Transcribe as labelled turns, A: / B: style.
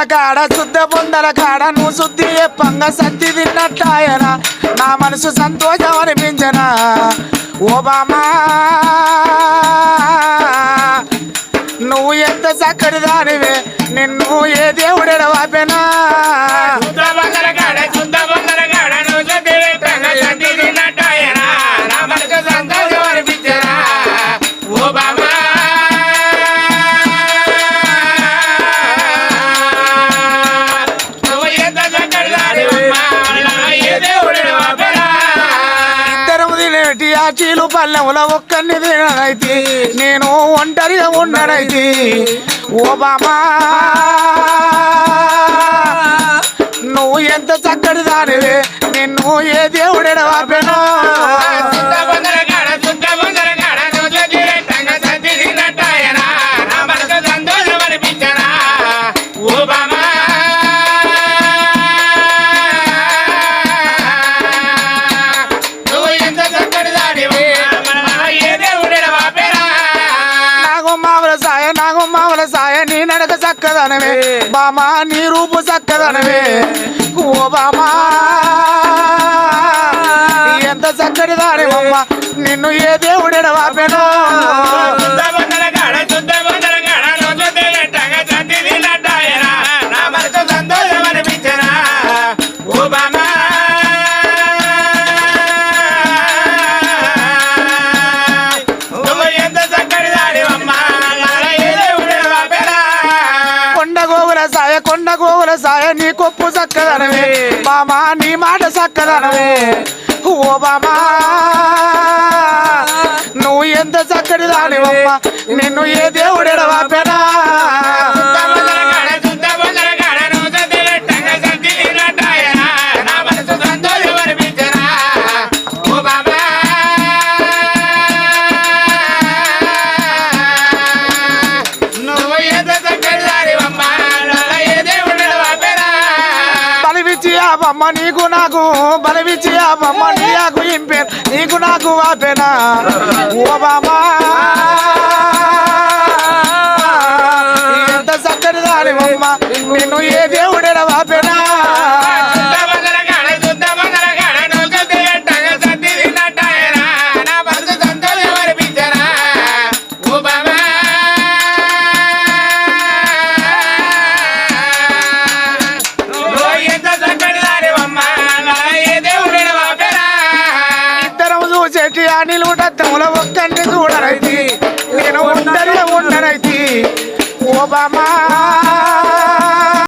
A: కాడ శుద్ధ బొందల కాడ నువ్వు శుద్ధి చెప్పంగా సత్తి తిన్నట్టాయన నా మనసు సంతోషం అనిపించనా ఓ బామా నువ్వు ఎంత చక్కటి దానివే నిన్ను ఏ దేవుడు వాపెనా చీలు పల్లెముల ఒక్కరిని తిననైతే నేను ఒంటరిగా ఉండనైతే ఓ బామా నువ్వు ఎంత చక్కటి దానివే నిన్ను ఏ దేవుడు వాపెనా నీ నడక చక్కదనవే బామా నీ రూపు చక్కదనవే ఓ బామా ఎంత చక్కటి దానివమ్మ నిన్ను ఏ దేవుడు వాపెనా కొండ గోవుల సాయ నీ కొప్పు చక్కదనవే బామా నీ మాట చక్కదనవే ఓ బామా నువ్వు ఎంత చక్కటి దానివమ్మ నిన్ను ఏ దేవుడు వాపెనా బొమ్మ నీకు నాకు బలవిచ్చి ఆ బొమ్మ నీకు ఇంపే నీకు నాకు వాపెనా ఓ బామా ఎంత చక్కటి దాని బొమ్మ నిన్ను ఏ దేవుడు వాపెనా నిలువుటముల ఒక్కరిని చూడనైతి నేను ఒంటరిగా ఉండనైతి ఓ బామా